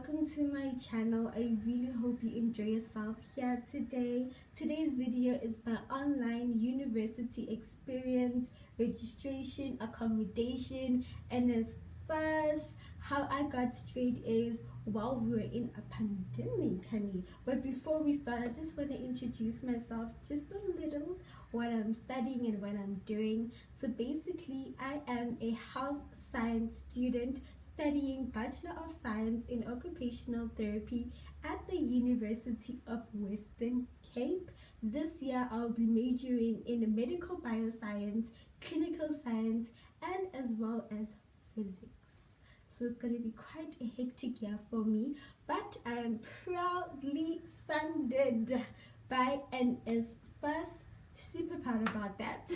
welcome to my channel. I really hope you enjoy yourself here today. Today's video is my online university experience, registration, accommodation, NSFAS. How I got straight A's while we were in a pandemic, honey. But before we start, I just want to introduce myself just a little, what I'm studying and what I'm doing. So basically, I am a health science student studying Bachelor of Science in Occupational Therapy at the University of Western Cape. This year I'll be majoring in medical bioscience, clinical science, and as well as physics. So it's going to be quite a hectic year for me, but I am proudly funded by NSFAS. Super proud about that.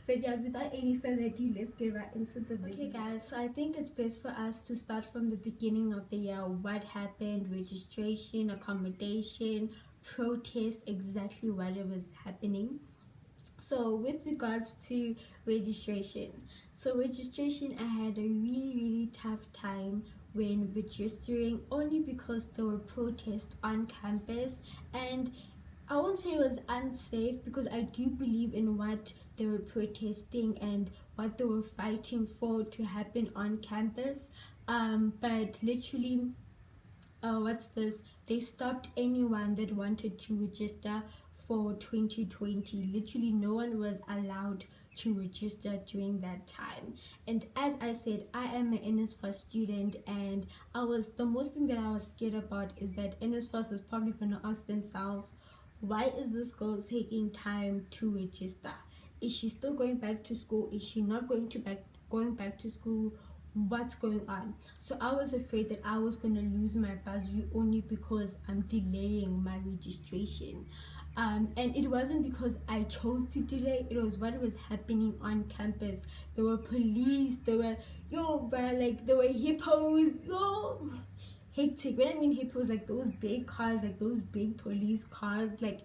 But yeah, without any further ado, let's get right into the video. Okay guys, so I think it's best for us to start from the beginning of the year. What happened, registration, accommodation, protest, exactly what it was happening. So with regards to registration, I had a really tough time when registering, only because there were protests on campus, and I won't say it was unsafe, because I do believe in what they were protesting and what they were fighting for to happen on campus. But literally, they stopped anyone that wanted to register for 2020. Literally, no one was allowed to register during that time. And as I said, I am an NSFAS student, and the most thing that I was scared about is that NSFAS was probably going to ask themselves, why is this girl taking time to register? Is she still going back to school? Is she not going back to school? What's going on? So I was afraid that I was going to lose my bursary only because I'm delaying my registration. And it wasn't because I chose to delay, it was what was happening on campus. There were police, there were hippos, hectic. When I mean hippos, like those big cars, like those big police cars. Like,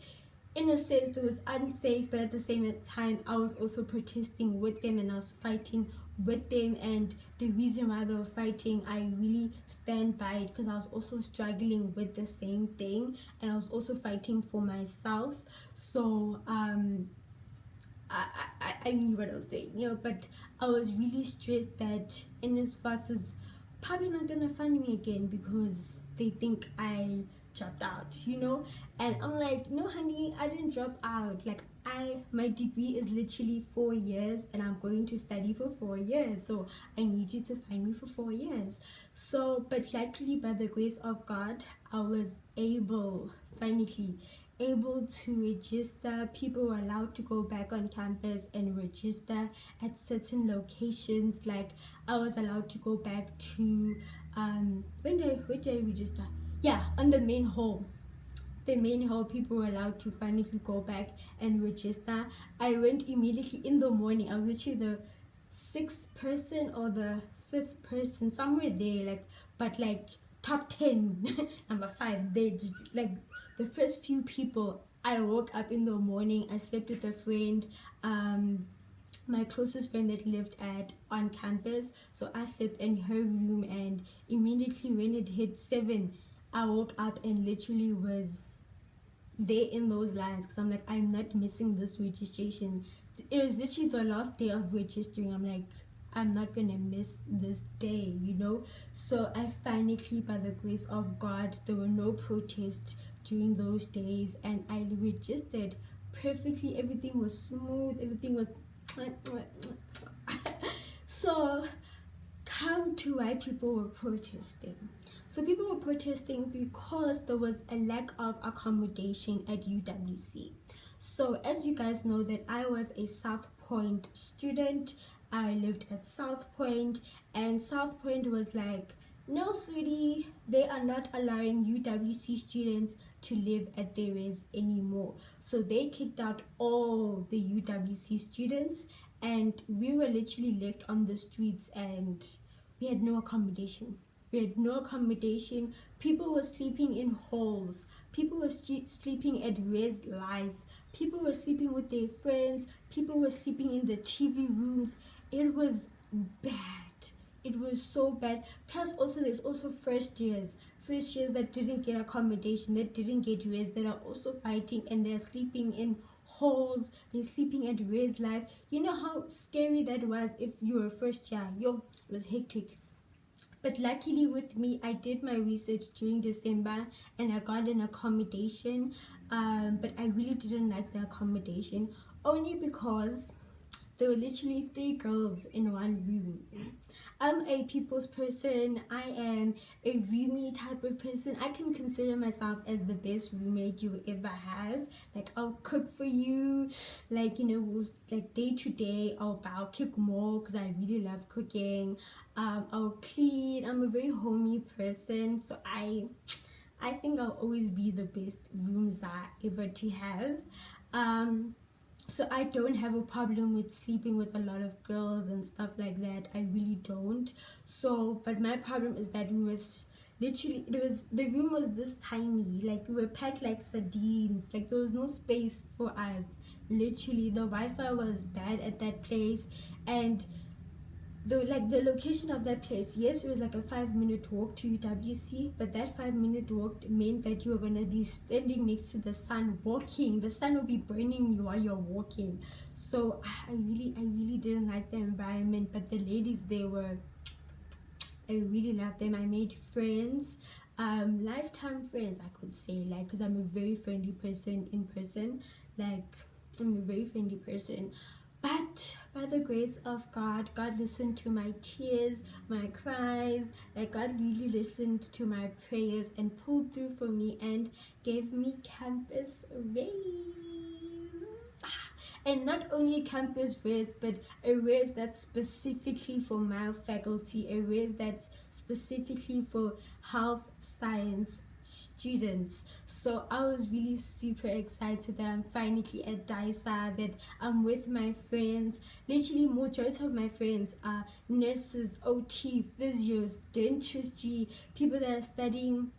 in a sense, it was unsafe, but at the same time I was also protesting with them and I was fighting with them. And the reason why they were fighting, I really stand by it, because I was also struggling with the same thing, and I was also fighting for myself. So I knew what I was doing, but I was really stressed that NSFAS is probably not gonna fund me again because they think I dropped out, and I'm like, no honey, I didn't drop out. Like, my degree is literally 4 years, and I'm going to study for 4 years, so I need you to find me for 4 years. So, but luckily, by the grace of God, I was finally able to register. People were allowed to go back on campus and register at certain locations. Like, I was allowed to go back to where did I register? Yeah, on the main hall. The main hall, people were allowed to finally go back and register. I went immediately in the morning. I was actually the 6th person or the 5th person, somewhere there, but top 10 number 5 there. Like, the first few people, I woke up in the morning. I slept with a friend, my closest friend that lived on campus. So I slept in her room, and immediately when it hit 7, I woke up and literally was there in those lines, because I'm like, I'm not missing this registration. It was literally the last day of registering. I'm like, I'm not gonna miss this day, So I finally, by the grace of God, there were no protests during those days, and I registered perfectly. Everything was smooth, everything was so come to why people were protesting. So people were protesting because there was a lack of accommodation at UWC. So as you guys know, that I was a South Point student. I lived at South Point, and South Point was like, no sweetie, they are not allowing UWC students to live at their res anymore. So they kicked out all the UWC students, and we were literally left on the streets, and we had no accommodation. People were sleeping in halls. People were sleeping at res life. People were sleeping with their friends. People were sleeping in the TV rooms. It was bad. it was so bad. Plus also there's also first years that didn't get accommodation, that didn't get rest, that are also fighting, and they're sleeping in halls, they're sleeping at res life. You know how scary that was if you were first year. Yo, it was hectic. But luckily with me, I did my research during December and I got an accommodation. But I really didn't like the accommodation, only because there were literally 3 girls in one room. I'm a people's person. I am a roommate type of person. I can consider myself as the best roommate you will ever have. Like, I'll cook for you, like, you know, like day to day. I'll cook more because I really love cooking. I'll clean. I'm a very homey person, so I think I'll always be the best roomza ever to have. So I don't have a problem with sleeping with a lot of girls and stuff like that. I really don't. So, but my problem is that the room was this tiny. Like, we were packed like sardines. Like, there was no space for us. Literally, the Wi-Fi was bad at that place, and the location of that place, yes, it was like a 5-minute walk to UWC, but that 5-minute walk meant that you were gonna be standing next to the sun walking. The sun will be burning you while you're walking. So I really didn't like the environment. But the ladies, I really loved them. I made friends, lifetime friends, I could say, like, because I'm a very friendly person in person. Like, I'm a very friendly person. But by the grace of God, God listened to my tears, my cries. Like, God really listened to my prayers and pulled through for me and gave me campus raise. And not only campus raise, but a raise that's specifically for male faculty, a raise that's specifically for health science students. So I was really super excited that I'm finally at DISA, that I'm with my friends. Literally, majority of my friends are nurses, OT, physios, dentistry, people that are studying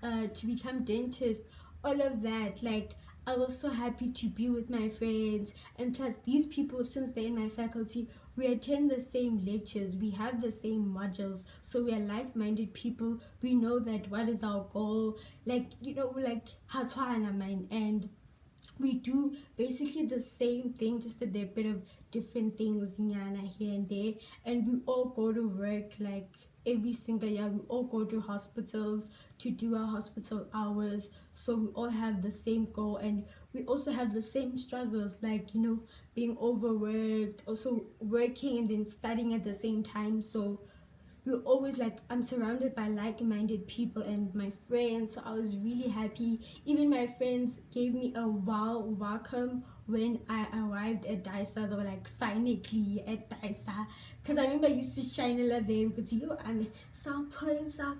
to become dentists, all of that. Like, I was so happy to be with my friends. And plus, these people, since they're in my faculty, we attend the same lectures, we have the same modules, so we are like-minded people. We know that what is our goal, like, you know, like hatwana mine, and we do basically the same thing, just that there are a bit of different things nyana here and there. And we all go to work like every single year. We all go to hospitals to do our hospital hours, so we all have the same goal, and we also have the same struggles, like, you know, being overworked, also working and then studying at the same time. So we're always like, I'm surrounded by like-minded people and my friends, so I was really happy. Even my friends gave me a wow welcome when I arrived at DISA. They were like, finally at DISA, because I remember I used to shine a lot them, because, you know, I'm South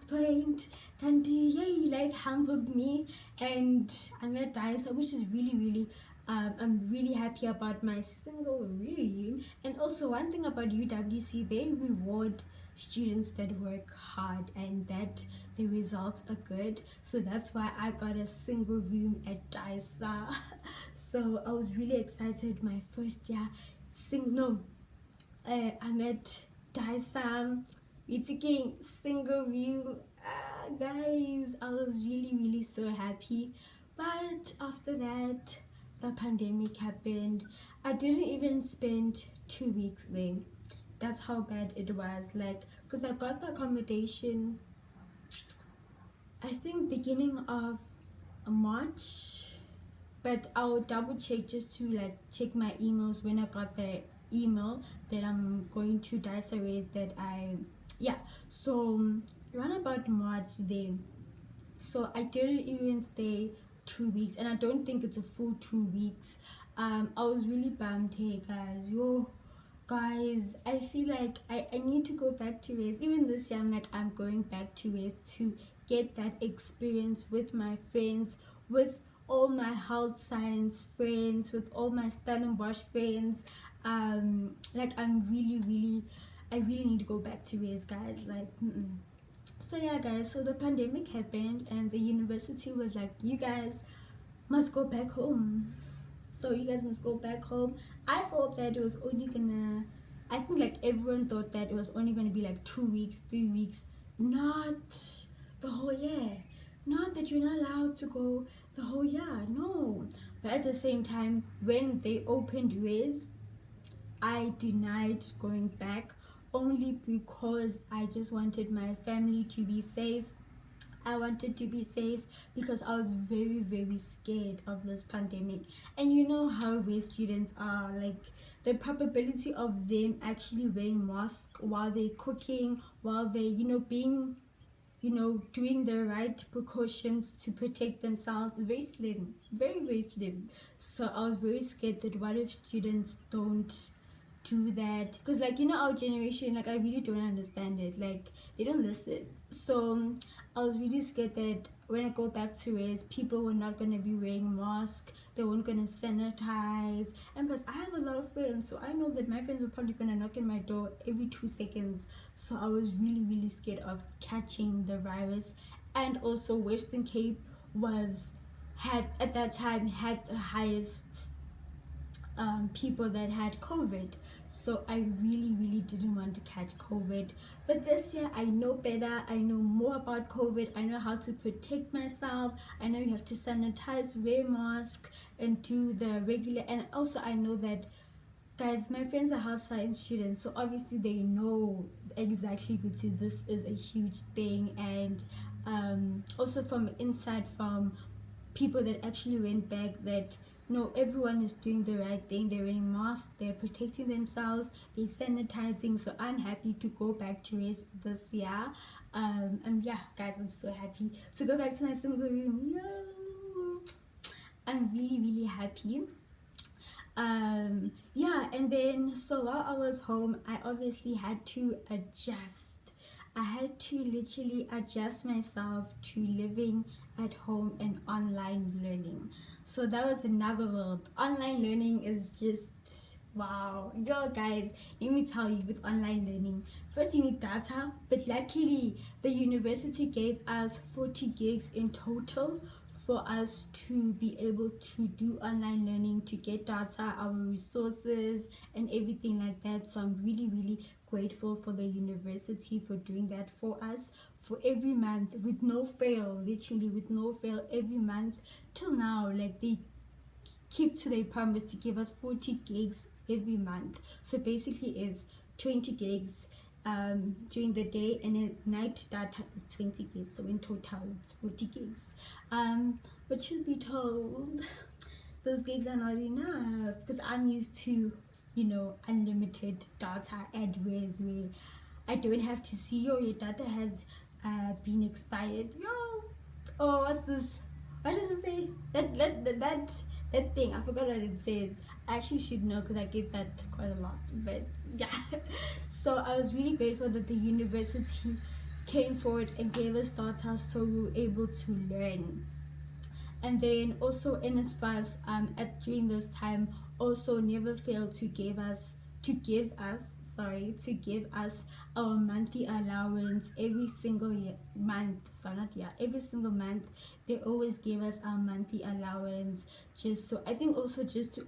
Point, and yay, life humbled me, and I'm at DISA, which is really I'm really happy about my single room. And also, one thing about UWC, they reward students that work hard and that the results are good. So that's why I got a single room at DISA. So I was really excited. My first year I'm at DISA. It's again single room. Guys, I was really so happy. But after that, the pandemic happened. I didn't even spend 2 weeks there. That's how bad it was. Like, because I got the accommodation, I think beginning of March, but I'll double check just to like check my emails when I got the email that I'm going to DISA raise, that so around about March then. So I didn't even stay 2 weeks, and I don't think it's a full 2 weeks. I was really bummed. Hey guys, I feel like I need to go back to race. Even this year, I'm like, I'm going back to race to get that experience with my friends, with all my health science friends, with all my Stellenbosch friends. Like, I really need to go back to race, guys. Like, So yeah, guys, so the pandemic happened and the university was like, you guys must go back home. So you guys must go back home. I thought that it was only gonna I think like everyone thought that it was only going to be like 2 weeks, 3 weeks, not the whole year. Not that you're not allowed to go the whole year, no. But at the same time, when they opened ways, I denied going back only because I just wanted my family to be safe. I wanted to be safe because I was very, very scared of this pandemic. And you know how race students are, like the probability of them actually wearing masks while they're cooking, while they, being, doing the right precautions to protect themselves is very slim, very, very slim. So I was very scared that what if students don't do that, because like our generation, like I really don't understand it, like they don't listen. So I was really scared that when I go back to race, people were not going to be wearing masks, they weren't going to sanitize, and plus I have a lot of friends, so I know that my friends were probably going to knock on my door every 2 seconds. So I was really, really scared of catching the virus. And also Western Cape had at that time had the highest people that had COVID. So I really, really didn't want to catch COVID. But this year I know better, I know more about COVID, I know how to protect myself, I know you have to sanitize, wear mask, and do the regular. And also I know that, guys, my friends are health science students, so obviously they know exactly this is a huge thing. And also from inside, from people that actually went back, that no, everyone is doing the right thing. They're wearing masks, they're protecting themselves, they're sanitizing. So I'm happy to go back to race this year. And yeah, guys, I'm so happy to go back to my single room. No, I'm really, really happy. Yeah, and then so while I was home, I obviously had to adjust. I had to literally adjust myself to living at home and online learning. So that was another world. Online learning is just wow. Yo guys, let me tell you, with online learning, first you need data, but luckily the university gave us 40 gigs in total for us to be able to do online learning, to get data, our resources and everything like that. So I'm really, really grateful for the university for doing that for us, for every month with no fail, literally with no fail, every month till now. Like they keep to their promise to give us 40 gigs every month. So basically it's 20 gigs during the day, and then night data is 20 gigs, so in total it's 40 gigs. But should be told, those gigs are not enough, because I'm used to unlimited data adwares where I don't have to see your data has been expired. Oh, what's this? What does it say? That thing, I forgot what it says. I actually should know because I get that quite a lot, but yeah. So I was really grateful that the university came forward and gave us data so we were able to learn. And then also NSFAS during this time also never failed to give us our monthly allowance every single every single month. They always gave us our monthly allowance, just to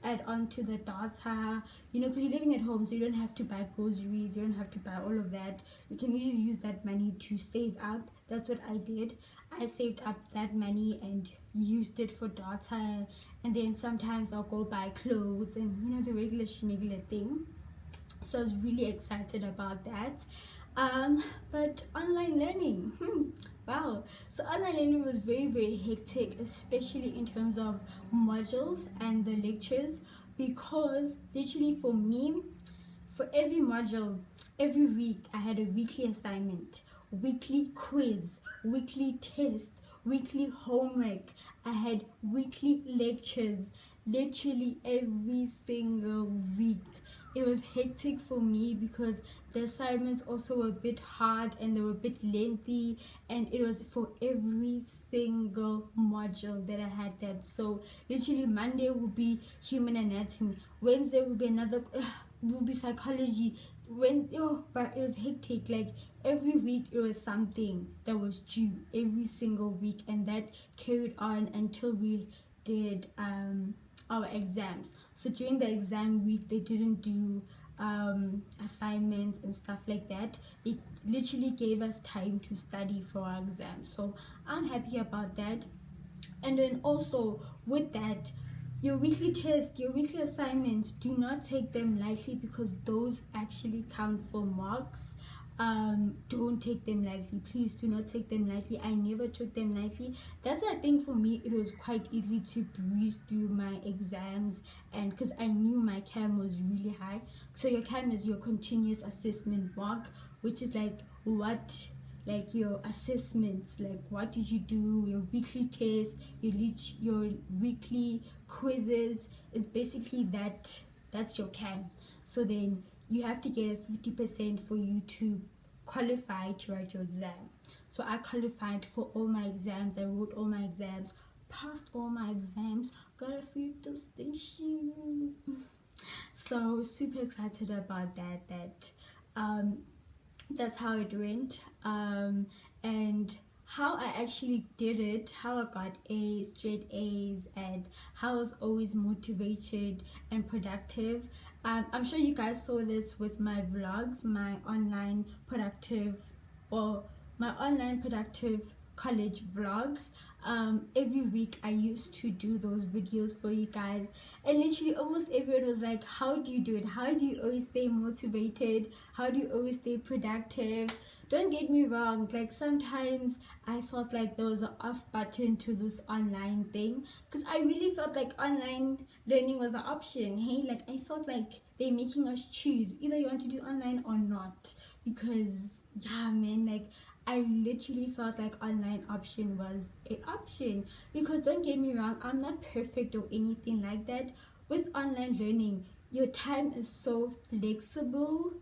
add on to the data, because you're living at home, so you don't have to buy groceries, you don't have to buy all of that. You can usually use that money to save up. That's what I did. I saved up that money and used it for data, and then sometimes I'll go buy clothes and the regular schmegler thing. So I was really excited about that. But online learning, wow. So online learning was very, very hectic, especially in terms of modules and the lectures, because literally for me, for every module, every week I had a weekly assignment, weekly quiz, weekly test, weekly homework. I had weekly lectures, literally every single week. It was hectic for me because the assignments also were a bit hard and they were a bit lengthy, and it was for every single module that I had that. So literally Monday would be human anatomy, Wednesday would be would be psychology, but it was hectic. Like every week it was something that was due every single week, and that carried on until we did our exams. So during the exam week they didn't do assignments and stuff like that. They literally gave us time to study for our exam, so I'm happy about that. And then also with that, your weekly tests, your weekly assignments, do not take them lightly, because those actually count for marks. Don't take them lightly. Please do not take them lightly. I never took them lightly. That's I think for me it was quite easy to breeze through my exams, and because I knew my CAM was really high. So your CAM is your continuous assessment mark, which is like what, like your assessments, like what did you do, your weekly tests, your weekly quizzes. It's basically that's your CAM. So then you have to get a 50% for you to qualify to write your exam. So I qualified for all my exams. I wrote all my exams, passed all my exams, got a free distinction. So super excited about that's how it went. And how I actually did it, how I got straight A's, and how I was always motivated and productive. I'm sure you guys saw this with my vlogs, my online productive college vlogs. Every week I used to do those videos for you guys, and literally almost everyone was like, how do you do it? How do you always stay motivated? How do you always stay productive? Don't get me wrong, like sometimes I felt like there was an off button to this online thing, because I really felt like online learning was an option. Hey, like I felt like they're making us choose either you want to do online or not, because yeah man, like I literally felt like online option was an option. Because don't get me wrong, I'm not perfect or anything like that. With online learning, your time is so flexible.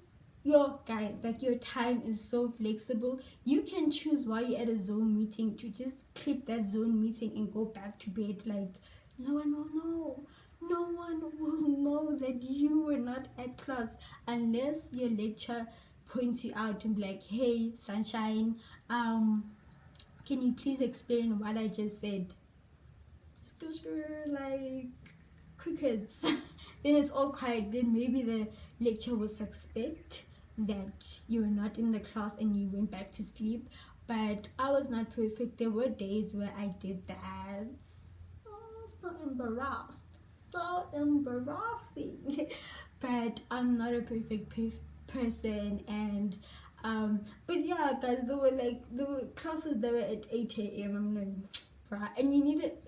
Your time is so flexible. You can choose while you're at a Zoom meeting to just click that Zoom meeting and go back to bed. Like no one will know. No one will know that you were not at class unless your lecturer points you out and be like, hey Sunshine, can you please explain what I just said? Like crickets. Then it's all quiet. Then maybe the lecturer will suspect that you were not in the class and you went back to sleep. But I was not perfect. There were days where I did that. Oh, so embarrassing. But I'm not a perfect person. And but yeah guys, there were classes that were at 8 a.m. I'm like, and you need it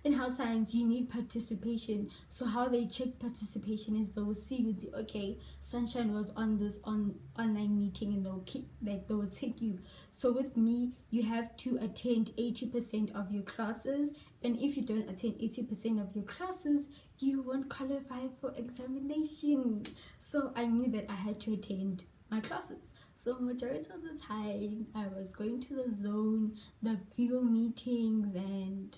in health science. You need participation. So how they check participation is they will see, okay, Sunshine was on this online meeting, and they will take you. So with me, you have to attend 80% of your classes, and if you don't attend 80% of your classes, you won't qualify for examination. So I knew that I had to attend my classes. So majority of the time I was going to the Zone, the Google meetings, and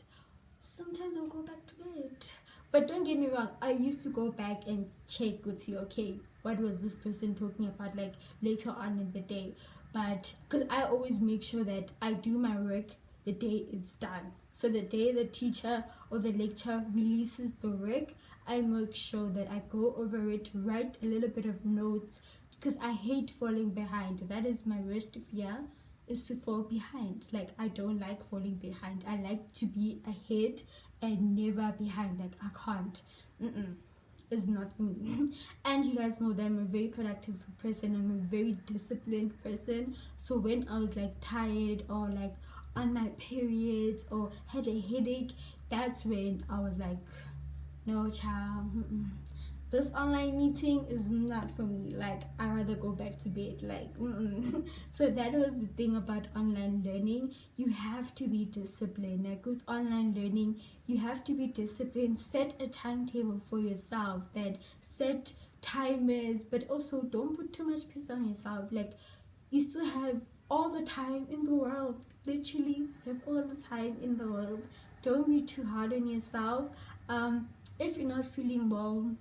sometimes I'll go back to bed. But don't get me wrong, I used to go back and check with you, okay, what was this person talking about, like later on in the day. But because I always make sure that I do my work the day it's done. So the day the teacher or the lecturer releases the work, I make sure that I go over it, write a little bit of notes, because I hate falling behind. That is my worst fear, is to fall behind. Like I don't like falling behind. I like to be ahead and never behind. Like I can't. It's not for me. And you guys know that I'm a very productive person. I'm a very disciplined person. So when I was like tired or like on my periods or had a headache, that's when I was like, no child, this online meeting is not for me. Like I rather go back to bed. Like so that was the thing about online learning. You have to be disciplined. Like with online learning, you have to be disciplined. Set a timetable for yourself, that set timers, but also don't put too much pressure on yourself. Like you still have all the time in the world. Literally have all the time in the world. Don't be too hard on yourself. If you're not feeling well,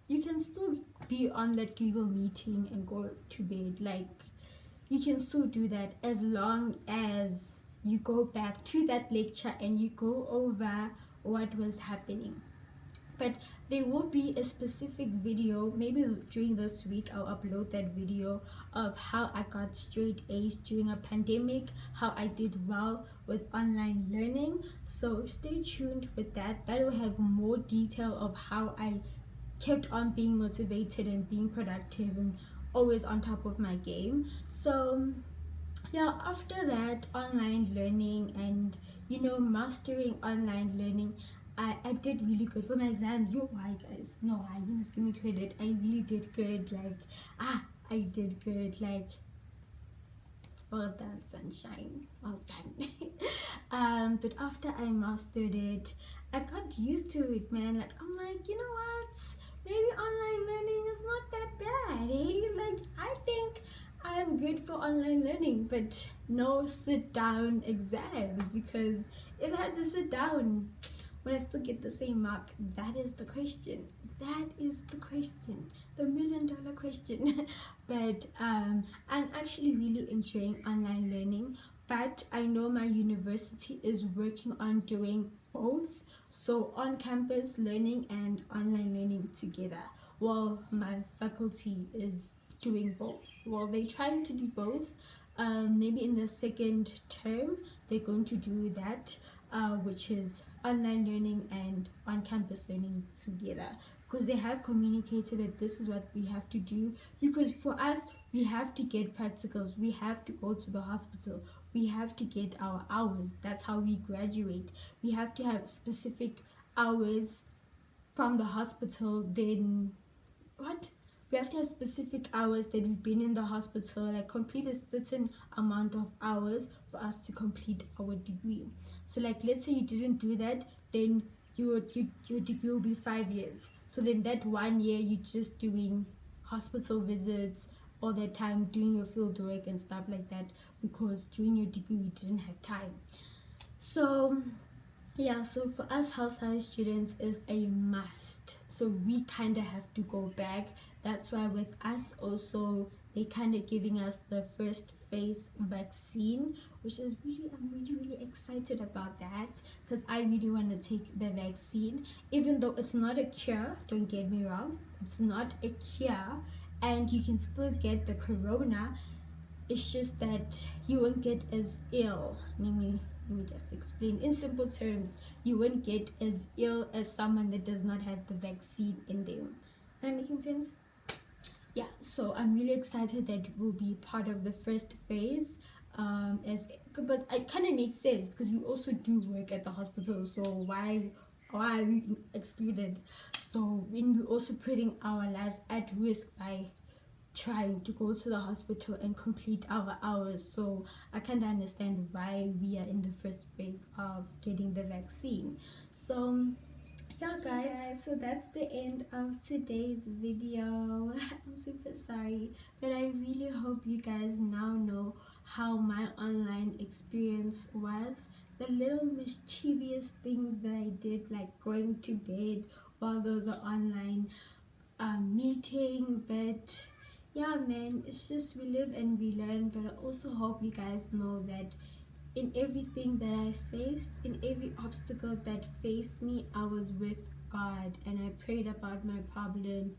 you can still be on that Google meeting and go to bed. Like you can still do that, as long as you go back to that lecture and you go over what was happening. But there will be a specific video, maybe during this week I'll upload that video of how I got straight A's during a pandemic, how I did well with online learning. So stay tuned with that. That will have more detail of how I kept on being motivated and being productive and always on top of my game. So yeah, after that online learning and mastering online learning, I did really good for my exams. Why guys? No, you must give me credit. I really did good. I did good. Well done, sunshine. Well done. But after I mastered it, I got used to it, man. I'm like, you know what? Maybe online learning is not that bad. I think I am good for online learning, but no sit down exams, because if I had to sit down, would I still get the same mark? That is the question. The $1 million question. But I'm actually really enjoying online learning, but I know my university is working on doing both, so on campus learning and online learning together. Well, my faculty is doing both. Well, they're trying to do both. Maybe in the second term they're going to do that, which is online learning and on-campus learning together, because they have communicated that this is what we have to do. Because for us, we have to get practicals, we have to go to the hospital, we have to get our hours. That's how we graduate. We have to have specific hours from the hospital. Then what? We have to have specific hours that we've been in the hospital, complete a certain amount of hours for us to complete our degree. So let's say you didn't do that, then your degree will be 5 years. So then that 1 year you're just doing hospital visits all the time, doing your field work and stuff like that, because during your degree you didn't have time. So yeah, so for us health science students is a must. So we kind of have to go back. That's why with us also, they kind of giving us the first phase vaccine, which is I'm really excited about that, because I really want to take the vaccine, even though it's not a cure. Don't get me wrong, it's not a cure, and you can still get the corona. It's just that you won't get as ill. Let me just explain in simple terms. You won't get as ill as someone that does not have the vaccine in them. Am I making sense? Yeah, so I'm really excited that we'll be part of the first phase. But it kind of makes sense, because we also do work at the hospital, so why are we excluded? So when we're also putting our lives at risk by trying to go to the hospital and complete our hours. So I kind of understand why we are in the first phase of getting the vaccine. So yeah guys, so that's the end of today's video. I'm super sorry, but I really hope you guys now know how my online experience was, the little mischievous things that I did, like going to bed while those are online meeting. But yeah man, it's just we live and we learn. But I also hope you guys know that in everything that I faced, in every obstacle that faced me, I was with God, and I prayed about my problems,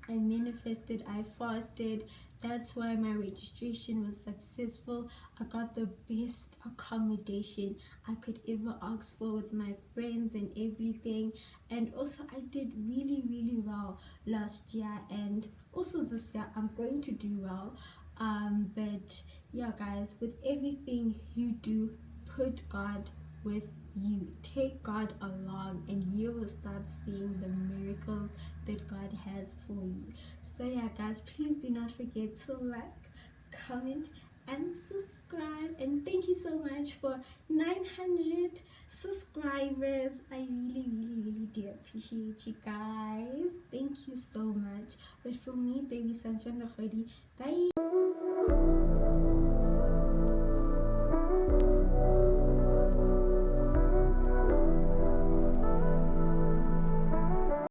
I manifested, I fasted. That's why my registration was successful. I got the best accommodation I could ever ask for with my friends and everything. And also I did really well last year, and also this year I'm going to do well. But yeah guys, with everything you do, put God with you, take God along, and you will start seeing the miracles that God has for you. So yeah guys, please do not forget to like, comment and subscribe. And thank you so much for 900 subscribers. I really do appreciate you guys. Thank you so much. But for me, Baby Sunshine Legodi, bye.